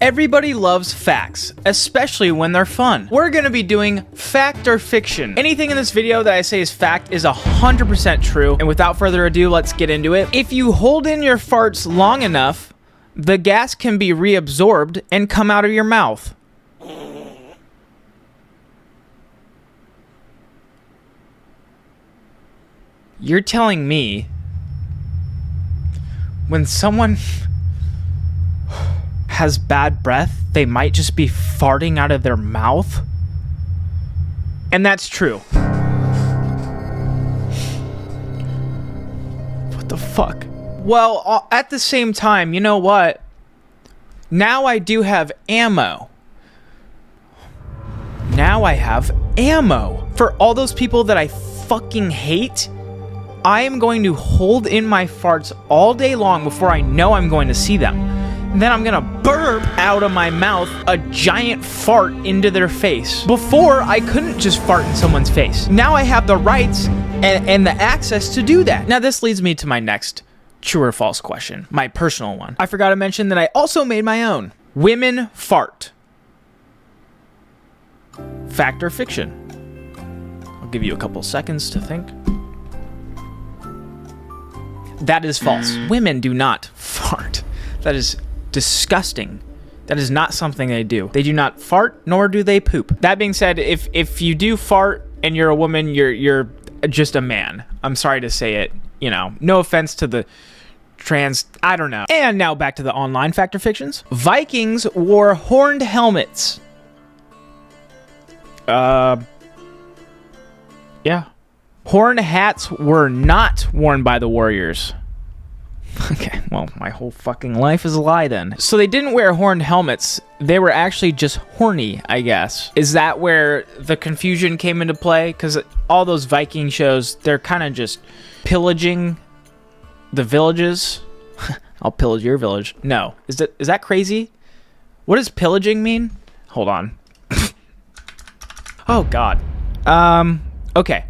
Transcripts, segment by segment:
Everybody loves facts, especially when they're fun. We're gonna be doing fact or fiction. Anything in this video that I say is fact is 100% true, and without further ado, let's get into it. If you hold in your farts long enough, the gas can be reabsorbed and come out of your mouth. You're telling me when someone has bad breath, they might just be farting out of their mouth? And that's true. What the fuck? Well, at the same time, you know what? Now I do have ammo. Now I have ammo. For all those people that I fucking hate, I am going to hold in my farts all day long before I know I'm going to see them. And then I'm gonna burp out of my mouth a giant fart into their face. Before, I couldn't just fart in someone's face. Now I have the rights and the access to do that. Now this leads me to my next true or false question, my personal one. I forgot to mention that I also made my own. Women fart. Fact or fiction? I'll give you a couple seconds to think. That is false. Women do not fart. That is disgusting. That is not something they do. They do not fart, nor do they poop. That being said, if you do fart and you're a woman, you're just a man. I'm sorry to say it. You know, no offense to the trans, I don't know. And now back to the online fact or fictions. Vikings wore horned helmets. Yeah. Horned hats were not worn by the warriors. Okay, well, my whole fucking life is a lie then. So they didn't wear horned helmets. They were actually just horny, I guess. Is that where the confusion came into play? Because all those Viking shows, they're kind of just pillaging the villages. I'll pillage your village. No. Is that crazy? What does pillaging mean? Hold on. Oh, God. Okay.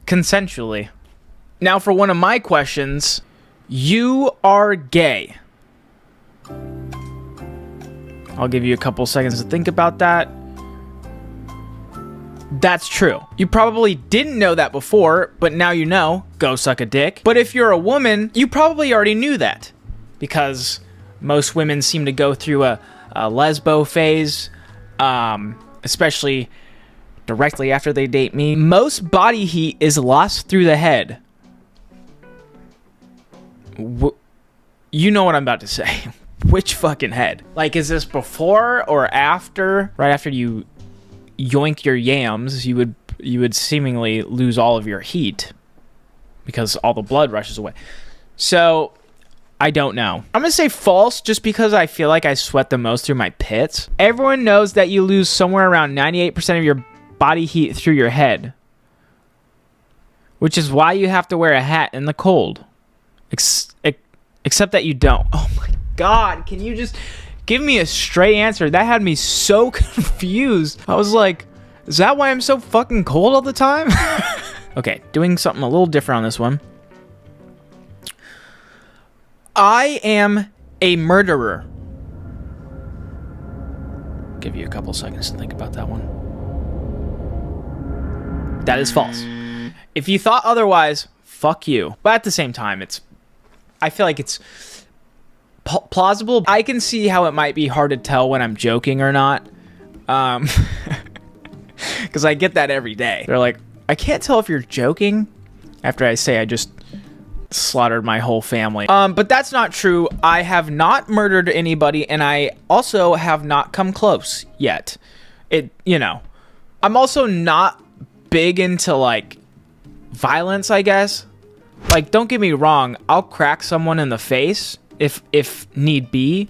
Consensually. Now for one of my questions. You are gay. I'll give you a couple seconds to think about that. That's true. You probably didn't know that before, but now you know. Go suck a dick. But if you're a woman, you probably already knew that. Because most women seem to go through a lesbo phase, especially directly after they date me. Most body heat is lost through the head. You know what I'm about to say. Which fucking head? Like, is this before or after? Right after you yoink your yams, you would seemingly lose all of your heat because all the blood rushes away. So, I don't know. I'm gonna say false just because I feel like I sweat the most through my pits. Everyone knows that you lose somewhere around 98% of your body heat through your head, which is why you have to wear a hat in the cold. Except that you don't. Oh my God, can you just give me a straight answer? That had me so confused. I was like, is that why I'm so fucking cold all the time? Okay, doing something a little different on this one. I am a murderer. Give you a couple seconds to think about that one. That is false. If you thought otherwise, fuck you. But at the same time, I feel like it's plausible. I can see how it might be hard to tell when I'm joking or not. Because I get that every day. They're like, I can't tell if you're joking after I say I just slaughtered my whole family. But that's not true. I have not murdered anybody, and I also have not come close yet. I'm also not big into, like, violence, I guess. Like, don't get me wrong, I'll crack someone in the face if need be.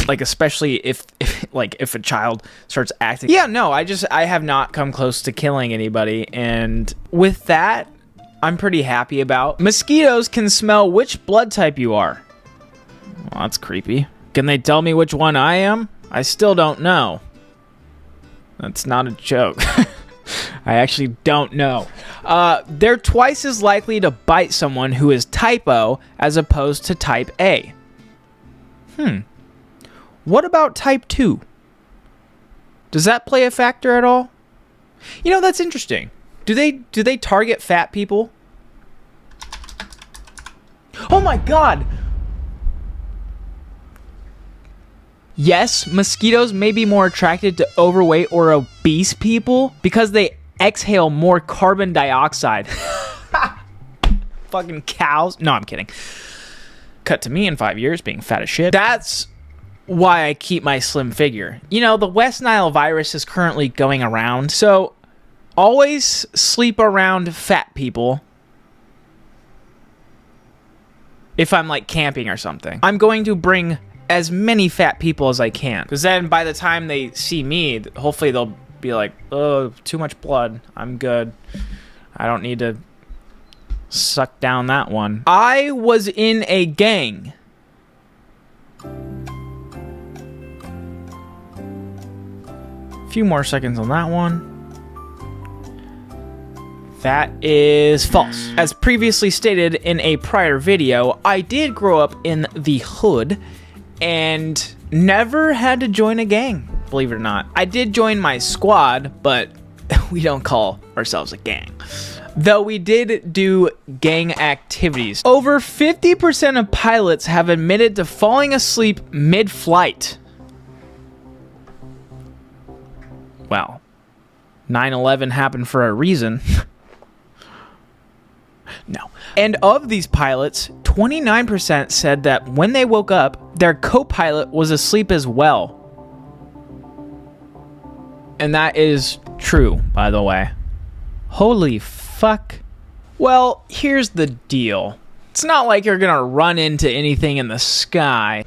Like, especially if a child starts acting. Yeah, no, I have not come close to killing anybody. And with that, I'm pretty happy about. Mosquitoes can smell which blood type you are. Well, that's creepy. Can they tell me which one I am? I still don't know. That's not a joke. I actually don't know. They're twice as likely to bite someone who is type O as opposed to type A. What about type 2? Does that play a factor at all? You know, that's interesting. Do they target fat people? Oh my God! Yes, mosquitoes may be more attracted to overweight or obese people because they exhale more carbon dioxide. Fucking cows. No, I'm kidding. Cut to me in 5 years being fat as shit. That's why I keep my slim figure. You know, the West Nile virus is currently going around, so always sleep around fat people. If I'm like camping or something, I'm going to bring as many fat people as I can, because then by the time they see me, hopefully they'll be like, oh, too much blood, I'm good, I don't need to suck down that one. I was in a gang. A few more seconds on that one. That is false. As previously stated in a prior video, I did grow up in the hood and never had to join a gang, believe it or not. I did join my squad, but we don't call ourselves a gang. Though we did do gang activities. Over 50% of pilots have admitted to falling asleep mid-flight. Well, 9/11 happened for a reason. No. And of these pilots, 29% said that when they woke up, their co-pilot was asleep as well. And that is true, by the way. Holy fuck. Well, here's the deal. It's not like you're gonna run into anything in the sky.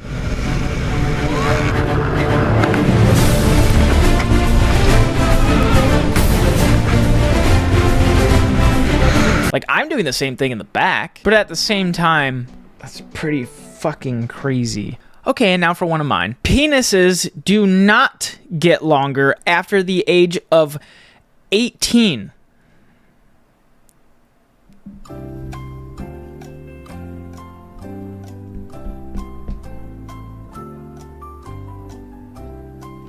Like, I'm doing the same thing in the back, but at the same time, that's pretty fucking crazy. Okay, and now for one of mine. Penises do not get longer after the age of 18.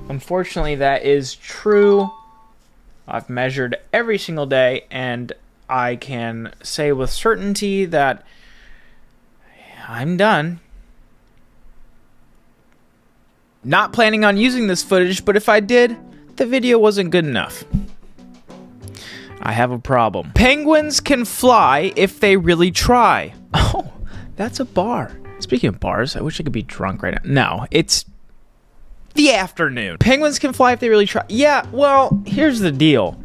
Unfortunately, that is true. I've measured every single day, and I can say with certainty that I'm done. Not planning on using this footage, but if I did, the video wasn't good enough. I have a problem. Penguins can fly if they really try. Oh, that's a bar. Speaking of bars, I wish I could be drunk right now. No, it's the afternoon. Penguins can fly if they really try. Yeah, well, here's the deal.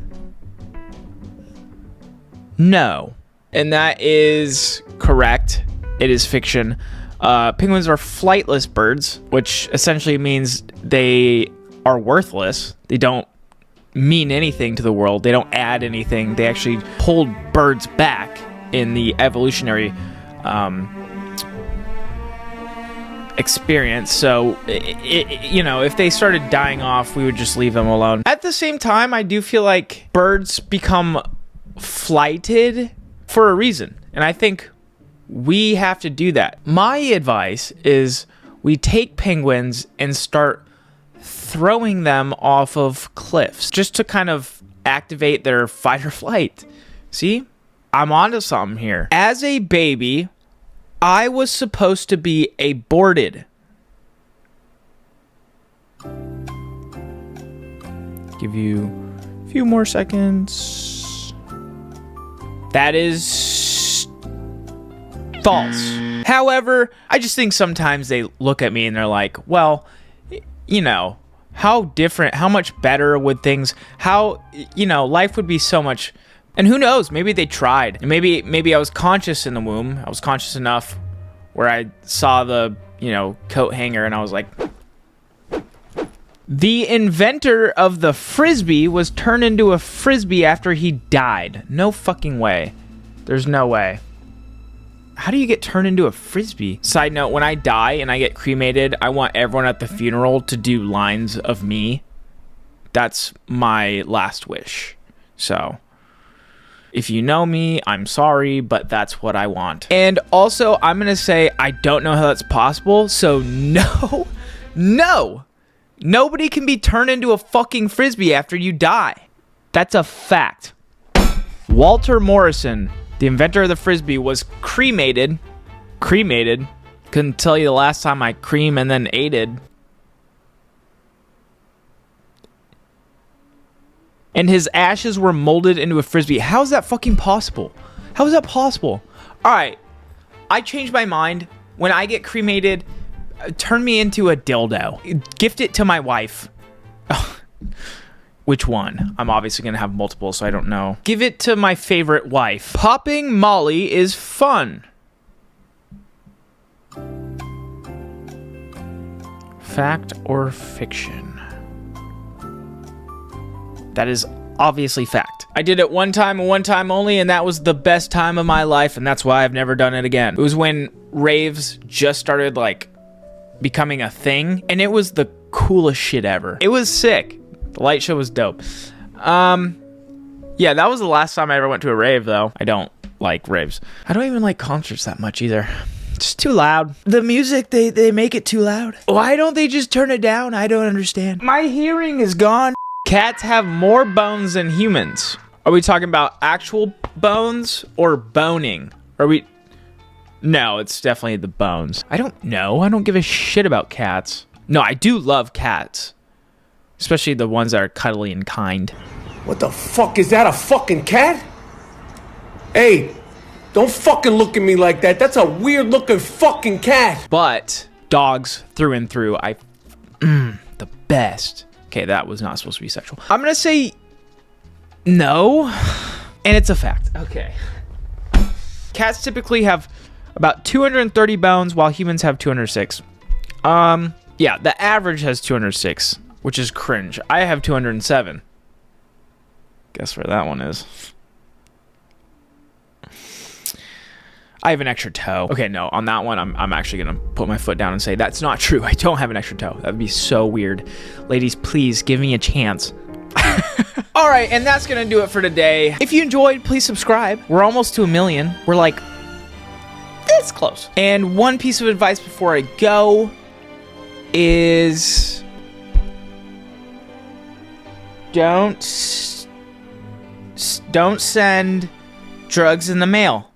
No. And that is correct. It is fiction. Penguins are flightless birds, which essentially means they are worthless. They don't mean anything to the world. They don't add anything. They actually hold birds back in the evolutionary experience. So, you know, if they started dying off, we would just leave them alone. At the same time, I do feel like birds become flighted for a reason, and I think we have to do that. My advice is we take penguins and start throwing them off of cliffs just to kind of activate their fight or flight. See, I'm onto something here. As a baby, I was supposed to be aborted. Give you a few more seconds. That is false. However, I just think sometimes they look at me and they're like, well, you know, how different, how much better would things, how, you know, life would be so much, and who knows, maybe they tried. And maybe I was conscious in the womb. I was conscious enough where I saw the, you know, coat hanger and I was like, the inventor of the Frisbee was turned into a Frisbee after he died. No fucking way. There's no way. How do you get turned into a Frisbee? Side note, when I die and I get cremated, I want everyone at the funeral to do lines of me. That's my last wish. So, if you know me, I'm sorry, but that's what I want. And also, I'm going to say I don't know how that's possible, so no No! Nobody can be turned into a fucking frisbee after you die. That's a fact. Walter Morrison, the inventor of the frisbee, was cremated. Cremated? Couldn't tell you the last time I cream and then aided. And his ashes were molded into a frisbee. How is that fucking possible? How is that possible? Alright, I changed my mind. When I get cremated, turn me into a dildo. Gift it to my wife. Which one? I'm obviously going to have multiple, so I don't know. Give it to my favorite wife. Popping Molly is fun. Fact or fiction? That is obviously fact. I did it one time and one time only, and that was the best time of my life, and that's why I've never done it again. It was when raves just started, like, becoming a thing, and it was the coolest shit ever. It was sick. The light show was dope. Yeah, that was the last time I ever went to a rave, though. I don't like raves. I don't even like concerts that much either. It's too loud. The music, they make it too loud. Why don't they just turn it down? I don't understand. My hearing is gone. Cats have more bones than humans. Are we talking about actual bones or boning? Are we... No, it's definitely the bones. I don't know. I don't give a shit about cats. No, I do love cats. Especially the ones that are cuddly and kind. What the fuck? Is that a fucking cat? Hey, don't fucking look at me like that. That's a weird looking fucking cat. But dogs through and through, the best. Okay, that was not supposed to be sexual. I'm gonna say no, and it's a fact. Okay. Cats typically have about 230 bones, while humans have 206. Yeah, the average has 206, which is cringe. I have 207. Guess where that one is. I have an extra toe. Okay, no, on that one, I'm actually gonna put my foot down and say that's not true. I don't have an extra toe. That would be so weird. Ladies, please give me a chance. All right, and that's gonna do it for today. If you enjoyed, please subscribe. We're almost to 1 million. We're like this close. And one piece of advice before I go is don't send drugs in the mail.